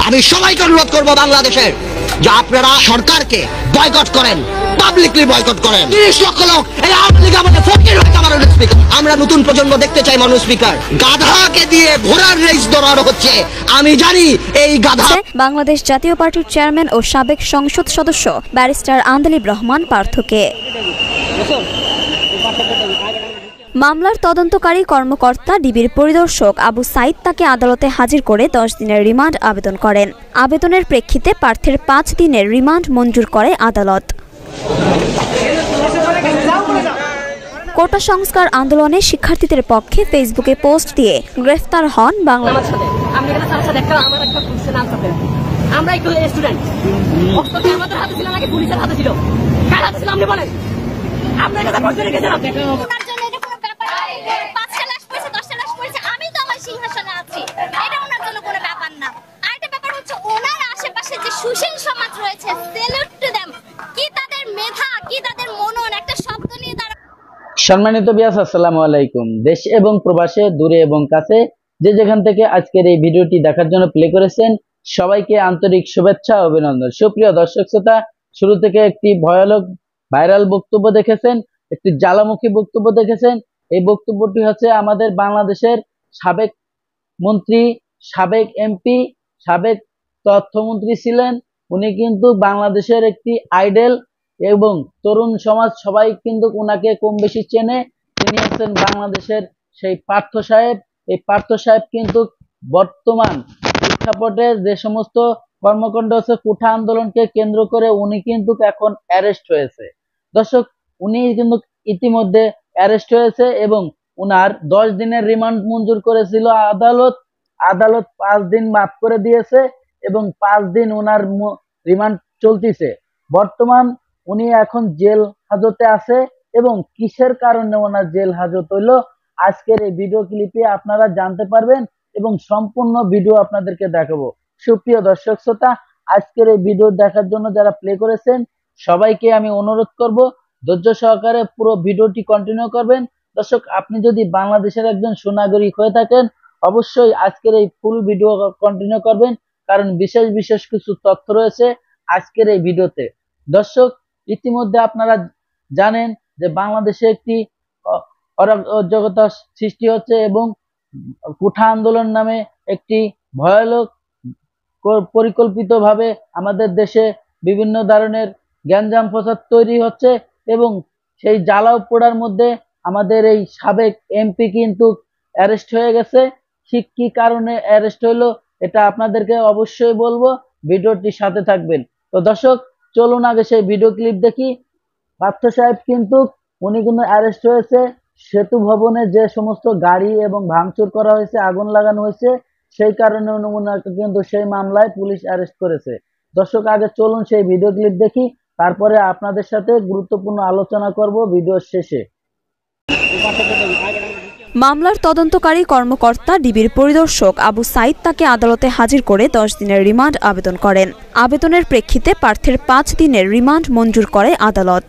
আমি সবাইকে অনুরোধ করব বাংলাদেশের যে আপনারা সরকারকে বয়কট করেন, পাবলিকলি বয়কট করেন। 30 লক্ষ লোক এই আওয়ামী লীগ আমাদের ফকির হয়ে আমার স্পিকার। আমরা নতুন প্রজন্ম দেখতে চাই মানুষ স্পিকার। গাধাকে দিয়ে ঘোড়ার রেস দৌড়ানো হচ্ছে। আমি জানি এই গাধা। বাংলাদেশ জাতীয় পার্টির চেয়ারম্যান ও সাবেক সংসদ সদস্য ব্যারিস্টার আন্দালিব রহমান পার্থকে মামলার তদন্তকারী কর্মকর্তা ডিবির পরিদর্শক আবু সাইদ তাকে আদালতে হাজির করে 10 দিনের রিমান্ড আবেদন করেন। আবেদনের প্রেক্ষিতে প্রার্থীর 5 দিনের রিমান্ড মঞ্জুর করে আদালত। কোটা সংস্কার আন্দোলনে শিক্ষার্থীদের পক্ষে ফেসবুকে পোস্ট দিয়ে গ্রেফতার হন বাংলাদেশ। সুশীল সমাজ রয়েছে, সেলুট টু देम। কি তাদের মেধা, কি তাদের মনন, একটা শব্দ নিয়ে তারা। সম্মানিত ভিউয়ার্স, আসসালামু আলাইকুম। দেশ এবং প্রবাসে, দূরে এবং কাছে, যে যেখান থেকে আজকের এই ভিডিওটি দেখার জন্য প্লে করেছেন, সবাইকে আন্তরিক শুভেচ্ছা ও অভিনন্দন। সুপ্রিয় দর্শক শ্রোতা, শুরু থেকে একটি ভয়ানক ভাইরাল বক্তব্য দেখেছেন, একটি জ্বালামুখী বক্তব্য দেখেছেন। এই বক্তব্যটি হচ্ছে আমাদের বাংলাদেশের সাবেক মন্ত্রী, সাবেক এমপি, সাবেক তথ্যমন্ত্রী ছিলেন। উনি কিন্তু বাংলাদেশের একটি আইডল এবং তরুণ সমাজ সবাই কিন্তু ওনাকে কম বেশি চেনে। তিনি হচ্ছেন বাংলাদেশের সেই পার্থ সাহেব। এই পার্থ সাহেব কিন্তু বর্তমান প্রেক্ষাপটে যে সমস্ত কর্মকাণ্ড হচ্ছে কোঠা আন্দোলনকে কেন্দ্র করে উনি কিন্তু এখন অ্যারেস্ট হয়েছে। দর্শক, উনি কিন্তু ইতিমধ্যে অ্যারেস্ট হয়েছে এবং উনার 10 দিনের রিমান্ড মঞ্জুর করেছিল আদালত। 5 দিন মাফ করে দিয়েছে এবং 5 দিন ওনার রিমান্ড চলতেছে। বর্তমান উনি এখন জেল হাজতে আছে এবং কিসের কারণে ওনার জেল হাজত হইলো আজকের এই ভিডিও ক্লিপে আপনারা জানতে পারবেন এবং সম্পূর্ণ ভিডিও আপনাদেরকে দেখাবো। সুপ্রিয় দর্শক শ্রোতা, আজকের এই ভিডিও দেখার জন্য যারা প্লে করেছেন সবাইকে আমি অনুরোধ করব ধৈর্য সহকারে পুরো ভিডিওটি কন্টিনিউ করবেন। দর্শক, আপনি যদি বাংলাদেশের একজন সুনাগরিক হয়ে থাকেন অবশ্যই আজকের এই ফুল ভিডিও কন্টিনিউ করবেন, কারণ বিশেষ বিশেষ কিছু তথ্য রয়েছে আজকের এই ভিডিওতে। দর্শক, ইতিমধ্যে আপনারা জানেন যে বাংলাদেশে একটি অরাজকতা সৃষ্টি হচ্ছে এবং কোঠা আন্দোলন নামে একটি ভয়ানক পরিকল্পিতভাবে আমাদের দেশে বিভিন্ন ধরনের গ্যাঞ্জাম ফসাদ তৈরি হচ্ছে এবং সেই জ্বালাও পোড়ার মধ্যে আমাদের এই সাবেক এমপি কিন্তু অ্যারেস্ট হয়ে গেছে। ঠিক কি কারণে অ্যারেস্ট হলো এটা আপনাদেরকে অবশ্যই বলবো, ভিডিওটির সাথে থাকবেন। তো দর্শক, চলুন আগে সেই ভিডিও ক্লিপ দেখি। পার্থ সাহেব কিন্তু উনি কিন্তু অ্যারেস্ট হয়েছে সেতু ভবনে যে সমস্ত গাড়ি এবং ভাঙচুর করা হয়েছে, আগুন লাগানো হয়েছে, সেই কারণে ওনাকে কিন্তু সেই মামলায় পুলিশ অ্যারেস্ট করেছে। দর্শক, আগে চলুন সেই ভিডিও ক্লিপ দেখি, তারপরে আপনাদের সাথে গুরুত্বপূর্ণ আলোচনা করব ভিডিওর শেষে। মামলার তদন্তকারী কর্মকর্তা ডিবির পরিদর্শক আবু সাইদ তাকে আদালতে হাজির করে 10 দিনের রিমান্ড আবেদন করেন। আবেদনের প্রেক্ষিতে প্রার্থীর 5 দিনের রিমান্ড মঞ্জুর করে আদালত।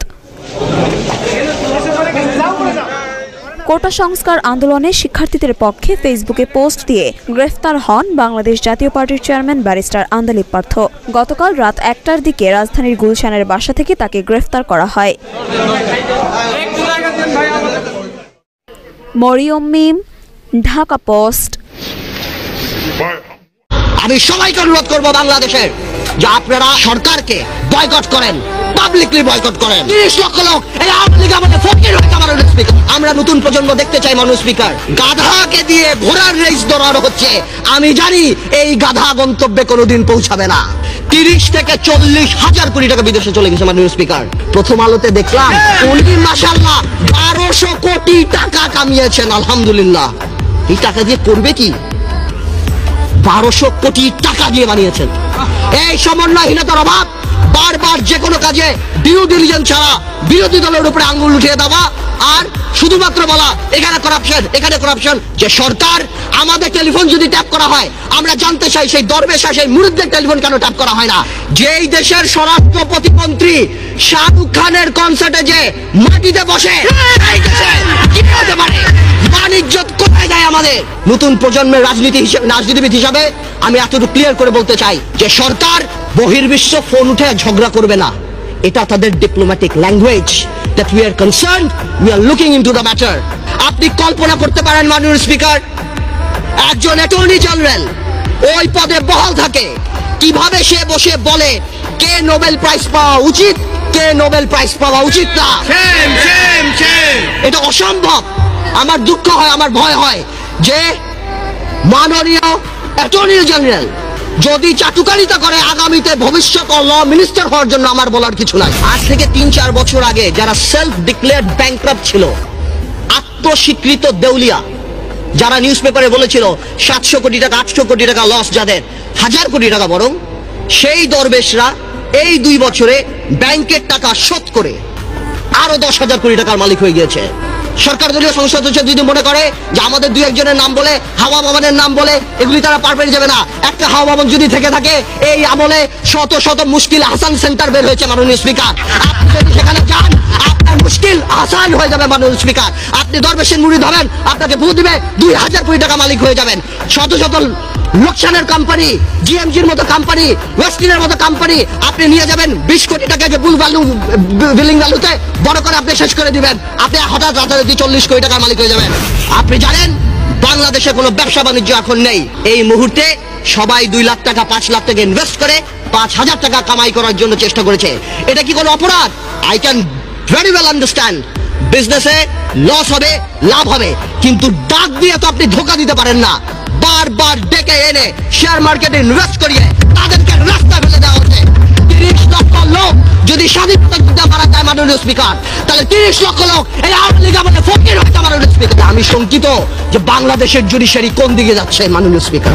কোটা সংস্কার আন্দোলনে শিক্ষার্থীদের পক্ষে ফেসবুকে পোস্ট দিয়ে গ্রেফতার হন বাংলাদেশ জাতীয় পার্টির চেয়ারম্যান ব্যারিস্টার আন্দালিব পার্থ। গতকাল রাত 1টার দিকে রাজধানীর গুলশানের বাসা থেকে তাকে গ্রেফতার করা হয়। মরিয়ম মিম, ঢাকা পোস্ট। আমি সবাইকে অনুরোধ করব বাংলাদেশের যে আপনারা সরকারকে বয়কট করেন, পাবলিকলি বয়কট করেন। 30 লক্ষ লোক এই আওয়ামী লীগ আমাদের ফকির হয়ে আমার স্পিকার। আমরা নতুন প্রজন্ম দেখতে চাই মানুষ স্পিকার। গাধাকে দিয়ে ঘোড়ার রেস দৌড়ানো হচ্ছে। আমি জানি এই গাধা গন্তব্যে কোনোদিন পৌঁছাবে না। 30 থেকে 40 হাজার কোটি টাকা বিদেশে চলে গেছে মাননীয় স্পিকার। প্রথম আলোতে দেখলাম উনি মাশাআল্লাহ 1200 কোটি টাকা কামিয়েছেন। আলহামদুলিল্লাহ। এই টাকা দিয়ে করবে কি? 1200 কোটি টাকা দিয়ে বানিয়েছেন। এই সমন্বয়হীনতার অভাব, বারবার যে কোনো কাজে ডিউ ডিলিজেন্স ছাড়া বিরোধী দলের উপরে আঙ্গুল উঠিয়ে দেওয়া আর শুধুমাত্র বলা এখানে করাপশন, এখানে করাপশন। যে সরকার আমাদের টেলিফোন যদি ট্যাপ করা হয় আমরা জানতে চাই সেই দরবেশা, সেই মুরিদদের টেলিফোন কেন ট্যাপ করা হয় না? যেই দেশের স্বরাষ্ট্র প্রতিমন্ত্রী শাহরুখ খানের কনসার্টে যে মাটিতে বসে, এই দেশে কি হতে পারে? মান ইজ্জত কোথায় যায় আমাদের? নতুন প্রজন্মের রাজনীতিবিদ হিসাবে আমি এতটুকু ক্লিয়ার করে বলতে চাই যে সরকার বহির্বিশ্ব ফোন উঠে ঝগড়া করবে না, এটা তাদের diplomatic language. that we are concerned, we are looking into the matter. আপনি কল্পনা করতে পারেন মাননীয় স্পিকার, একজন অ্যাটর্নি জেনারেল ওই পদে বহাল থাকে, কিভাবে সে বসে বলে কে নোবেল প্রাইজ পাওয়া উচিত, কে নোবেল প্রাইজ পাওয়া উচিত না। এটা অসম্ভব। আমার দুঃখ হয়, আমার ভয় হয় যে মাননীয় অ্যাটর্নি জেনারেল যদি চাটুকারিতা করে আগামীতে ভবিষ্যৎ ল মিনিস্টার হওয়ার জন্য আমার বলার কিছু নাই। আজ থেকে 3-4 বছর আগে যারা সেলফ ডিক্লেয়ার্ড ব্যাংক্রাপ্ট ছিল, আত্মস্বীকৃত দেউলিয়া, যারা নিউজ পেপারে বলেছিল 700 কোটি টাকা 800 কোটি টাকা লস, যাদের 1000 কোটি টাকা বরং, সেই দরবেশরা এই 2 বছরে ব্যাংকের টাকা শোধ করে আরো 10,000 কোটি টাকার মালিক হয়ে গিয়েছে। সরকার দলীয় সংসদ যদি মনে করে যে আমাদের 2-1 নাম বলে, হাওয়া ভবনের নাম বলে এগুলি তারা পার পেয়ে যাবে না। একটা হাওয়া ভবন যদি থেকে থাকে, এই আমলে শত শত মুশকিল আহসান সেন্টার বের হয়েছে মাননীয় স্পিকার। আপনি যদি সেখানে যান, আপনার মুশকিল আসান হয়ে যাবে মাননীয় স্পিকার। আপনি দরবেশের মুড়ি ধরেন, আপনাকে ভূ দিবে, 2,000 কোটি টাকা মালিক হয়ে যাবেন। শত শত লোকসানের কোম্পানি, জিএমজির মতো কোম্পানি, ওয়েস্টিনের মতো কোম্পানি আপনি নিয়ে যাবেন 20 কোটি টাকাকে বিলিং ভ্যালুতে বড় করে আপনি শেষ করে দিবেন। আপনি হঠাৎ রাতারাতি 40 কোটি টাকার মালিক হয়ে যাবেন। আপনি জানেন বাংলাদেশে কোনো ব্যবসা বাণিজ্য এখন নেই। এই মুহূর্তে সবাই 2 লাখ টাকা 5 লাখ টাকা ইনভেস্ট করে 5,000 টাকা কামাই করার জন্য চেষ্টা করেছে। এটা কি কোনো অপরাধ? I can very well understand. বিজনেসে লস হবে, লাভ হবে, কিন্তু ডাক দিয়ে তো আপনি ধোকা দিতে পারেন না। বারবার ডেকে এনে শেয়ার মার্কেটে ইনভেস্ট করিয়ে তাদেরকে রাস্তা ফেলে দেওয়া হচ্ছে। 30 লক্ষ লোক যদি স্বাধীনতা দিতে মারা যায় মাননীয় স্পিকার, তাহলে 30 লক্ষ লোক এই আওয়ামী লীগ আমাদের ফকির হয়েছে মাননীয় স্পিকার। আমি শঙ্কিত যে বাংলাদেশের জুডিশিয়ারি কোন দিকে যাচ্ছে মাননীয় স্পিকার।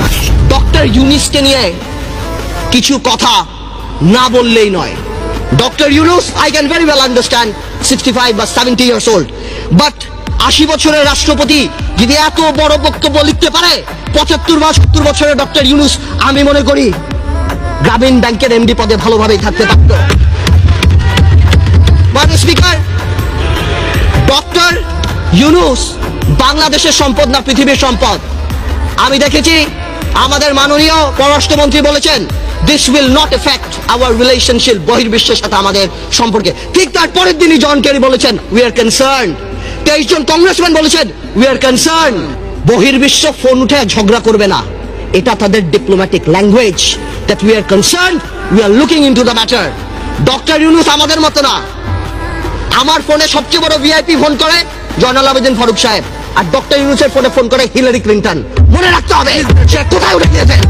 ডক্টর ইউনূসকে নিয়ে কিছু কথা না বললেই নয়। Doctor Yunus, I can very well understand 65 বা 70 ইয়ার্স ওল্ড, বাট 80 বছরের রাষ্ট্রপতি যদি এত বড় বক্তব্য লিখতে পারে, 75 বা 70 বছরের ডক্টর ইউনূস আমি মনে করি গ্রামীণ ব্যাংকের এমডি পদে ভালোভাবেই থাকতে পারত। মাননীয় স্পিকার, ডক্টর ইউনূস বাংলাদেশের সম্পদ না পৃথিবীর সম্পদ? আমি দেখেছি আমাদের মাননীয় পররাষ্ট্রমন্ত্রী বলেছেন this will not affect our relationship, বহির্বিশ্বের সাথে আমাদের সম্পর্কে। ঠিক তার পরের দিনই জন কেরি বলেছেন উই আর কনসার্নড। 23 জন কংগ্রেসম্যান বলেছেন উই আর কনসার্ন। বহির্বিশ্ব ফোন উঠে ঝগড়া করবে না, এটা তাদের diplomatic language. That we are concern, we are looking into the matter. Doctor Yunus আমাদের মতো না। আমার ফোনে সবচেয়ে বড় ভিআইপি ফোন করে জয়নাল আবেদিন ফারুক সাহেব, আর ডক্টর ইউনূসের ফোনে ফোন করে হিলারি ক্লিন্টন। মনে রাখতে হবে সে কোথায় উঠে গিয়েছেন।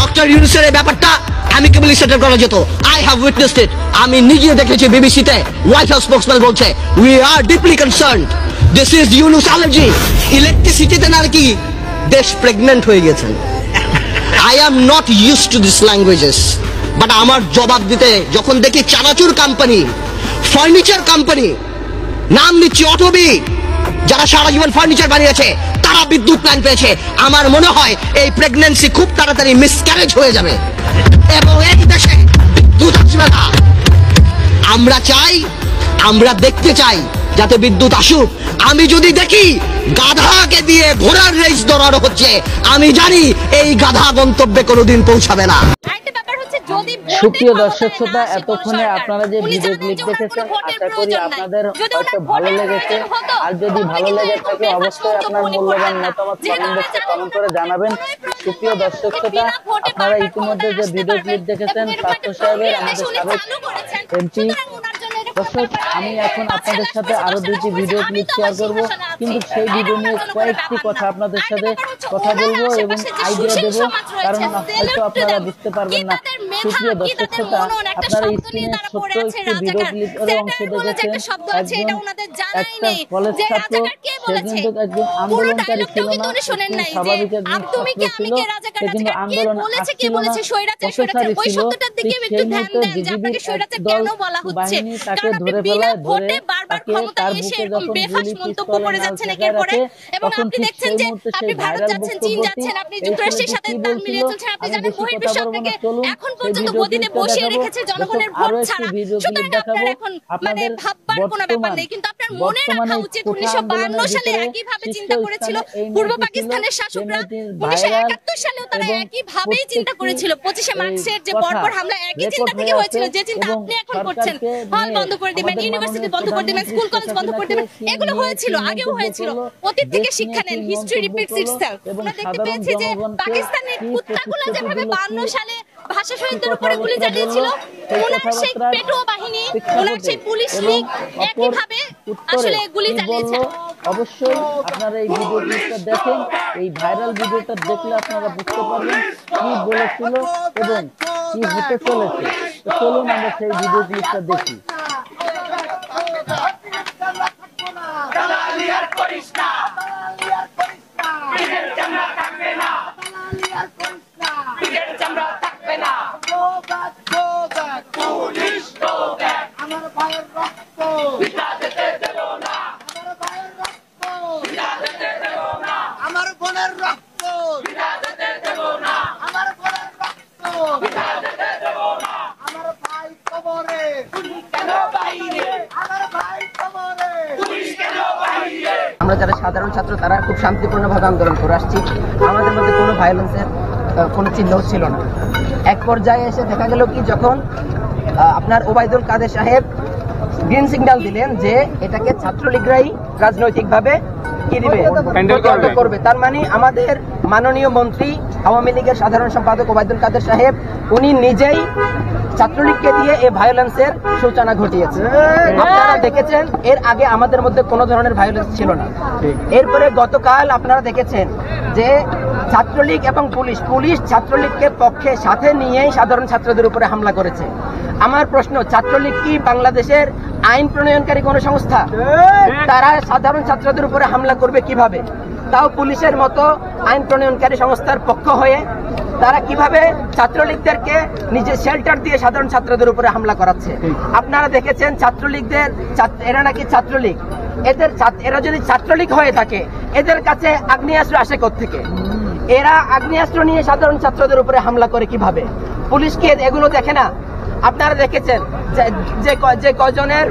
ডক্টর ইউনূসের এই ব্যাপারটা অ্যামিকেবলি সেটেল করা যেত। I have witnessed it. আমি নিজে দেখেছি বিবিসিতে হোয়াইট হাউস স্পোকসম্যান বলছে we are deeply concerned, this is Yunus allergy. ইলেকট্রিসিটিতে নাকি দেশ প্রেগন্যান্ট হয়ে গেছেন। I am not used to this languages, but আমার জবাব দিতে যখন দেখি চানাচুর কোম্পানি, ফার্নিচার কোম্পানি, নাম নিচ্ছি অটোবি, যারা সারা জীবন ফার্নিচার বানিয়েছে তারা বিদ্যুৎ প্ল্যান পেয়েছে, আমার মনে হয় এই প্রেগন্যান্সি খুব তাড়াতাড়ি মিসক্যারেজ হয়ে যাবে এবং এই দেশে বিদ্যুৎ আসবে না। আমরা চাই, আমরা দেখতে চাই যাতে বিদ্যুৎ আসুক। আমি যদি দেখি গাধাকে দিয়ে ঘোড়ার রেস দৌড়ানো হচ্ছে, আমি জানি এই গাধা গন্তব্যে কোনোদিন পৌঁছাবে না। সুপ্রিয় দর্শক শ্রোতা, এতক্ষণে আপনারা যে ভিডিও ক্লিপ দেখেছেন আশা করি আপনাদের হয়তো ভালো লেগেছে। আর যদি ভালো লেগে থাকে অবশ্যই আপনার মূল্যবান মতামত কমেন্ট বক্সে কমেন্ট করে জানাবেন। সুপ্রিয় দর্শক শ্রোতা, আপনারা ইতিমধ্যে যে ভিডিও ক্লিপ দেখেছেন পার্থ সাহেবের, আমাদের সাবেক এমপি। দর্শক, আমি এখন আপনাদের সাথে আরো 2টি ভিডিও ক্লিপ শেয়ার করব, কিন্তু সেই ভিডিও নিয়ে কয়েকটি কথা আপনাদের সাথে কথা বলবো এবং আইডিয়া দেব, কারণ হয়তো আপনারা বুঝতে পারবেন না। সুপ্রিয় দর্শক শ্রোতা, আপনারা স্ক্রিনে ছোট্ট একটি ভিডিও ক্লিপের অংশ দেখেছেন। একটা কলেজ ছাত্র, সে কিন্তু একজন আন্দোলনকারী ছিল না, স্বাভাবিক একজন ছাত্র ছিল, সে কিন্তু আন্দোলন আসছিল না, প্রফেসর ছিল। ঠিক সেই মুহূর্তে বিজিবি দল বাহিনী তাকে ধরে ফেলায়, ধরে তাকে তার বুকে যখন গুলি পিস্তল ঠেকায় রাখে, তখন ঠিক সেই মুহূর্তে সেই ভাইরাল বক্তব্যটি এই সময় কি বলছিল আমি বেশি কথা বলবো না, চলুন সেই ভিডিও ক্লিপটা দেখাবো। আরো একটি ভিডিও ক্লিপ দেখাবো আপনাদের। বর্তমান আপনার মনে রাখা উচিত 1952 সালে একইভাবে চিন্তা করেছিল পূর্ব পাকিস্তানের শাসকরা, 1971 সালেও তারা একইভাবেই চিন্তা করেছিল। 25শে মার্চের যে বর্বর হামলা একই চিন্তা থেকে হয়েছিল, যে চিন্তা আপনি এখন করছেন, হল বন্ধ করে দিবেন, ইউনিভার্সিটি বন্ধ করে দিবেন, স্কুল কলেজ বন্ধ করে দিবেন, এগুলো হয়েছিল, আগেও হয়েছিল। অতীত থেকে শিক্ষা নেন, হিস্ট্রি রিপিটস ইটসেলফ। আমরা দেখতে পেয়েছি যে পাকিস্তানের কুত্তাগুলো যেভাবে 52 সালে ভাষা শহীদদের উপরে গুলি চালিয়েছিল, ওনার সেই পেটো বাহিনী, ওনার সেই পুলিশ লীগ একইভাবে আসলে গুলি চালিয়েছে। অবশ্যই আপনারা এই ভিডিও ক্লিপটা দেখেন, এই ভাইরাল ভিডিওটা দেখলে আপনারা বুঝতে পারবেন কি বলেছিল এবং কি হতে চলেছে। তো চলুন আমরা সেই ভিডিও ক্লিপটা দেখি। আমার বোনের রক্ত আমার বোনের রক্ত আমার ভাই কবরে কেন বাইরে আমার ভাই কবরে কেন বাইরে। আমরা যারা সাধারণ ছাত্র তারা খুব শান্তিপূর্ণভাবে আন্দোলন করে আসছি। আমাদের মধ্যে কোনো ভায়োলেন্সের কোনো চিহ্নও ছিল না। এক পর্যায়ে এসে দেখা গেল কি, যখন আপনার ওবায়দুল কাদের সাহেব গ্রিন সিগন্যাল দিলেন যে এটাকে ছাত্রলীগরাই রাজনৈতিকভাবে কি দিবে, প্রতিহত করবে। তার মানে আমাদের মাননীয় মন্ত্রী আওয়ামী লীগের সাধারণ সম্পাদক ওবায়দুল কাদের সাহেব উনি নিজেই ছাত্রলীগকে দিয়ে এই ভায়োলেন্সের সূচনা ঘটিয়েছে। আপনারা দেখেছেন এর আগে আমাদের মধ্যে কোনো ধরনের ভায়োলেন্স ছিল না। এরপরে গতকাল আপনারা দেখেছেন যে ছাত্রলীগ এবং পুলিশ ছাত্রলীগকে পক্ষে সাথে নিয়েই সাধারণ ছাত্রদের উপরে হামলা করেছে। আমার প্রশ্ন, ছাত্রলীগ কি বাংলাদেশের আইন প্রণয়নকারী কোন সংস্থা? তারা সাধারণ ছাত্রদের উপরে হামলা করবে কিভাবে? তাও পুলিশের মতো আইন প্রণয়নকারী সংস্থার পক্ষ হয়ে তারা কিভাবে ছাত্রলীগদেরকে নিজের শেল্টার দিয়ে সাধারণ ছাত্রদের উপরে হামলা করাচ্ছে। আপনারা দেখেছেন ছাত্রলীগদের, এরা নাকি ছাত্রলীগ, এরা যদি ছাত্রলীগ হয়ে থাকে এদের কাছে আগ্নেয়াস্ত্র আসে কোত্থেকে? এরা আগ্নেয়াস্ত্র নিয়ে সাধারণ ছাত্রদের উপরে হামলা করে কিভাবে? পুলিশ কি এগুলো দেখে না? আপনারা দেখেছেন যে কজনের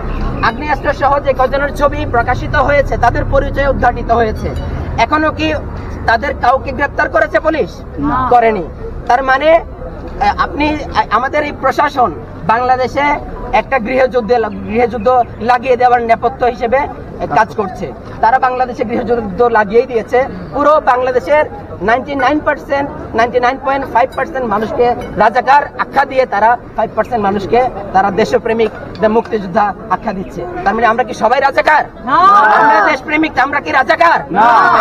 আগ্নেয়াস্ত্র সহ যে কজনের ছবি প্রকাশিত হয়েছে তাদের পরিচয় উদ্ঘাটিত হয়েছে, এখনো কি তাদের কাউকে গ্রেফতার করেছে পুলিশ? করেনি। তার মানে আপনি আমাদের এই প্রশাসন বাংলাদেশে একটা গৃহযুদ্ধ লাগিয়ে দেওয়ার নেপথ্য হিসেবে কাজ করছে। তারা বাংলাদেশে গৃহযুদ্ধ লাগিয়ে দিয়েছে। পুরো বাংলাদেশের 99.5% মানুষকে রাজাকার আখ্যা দিয়ে তারা 5% মানুষকে তারা দেশপ্রেমিক মুক্তিযোদ্ধা আখ্যা দিচ্ছে। তার মানে আমরা কি সবাই রাজাকার? আমরা দেশপ্রেমিক, আমরা কি রাজাকার?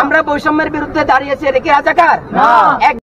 আমরা বৈষম্যের বিরুদ্ধে দাঁড়িয়েছি, এটা কি রাজাকার?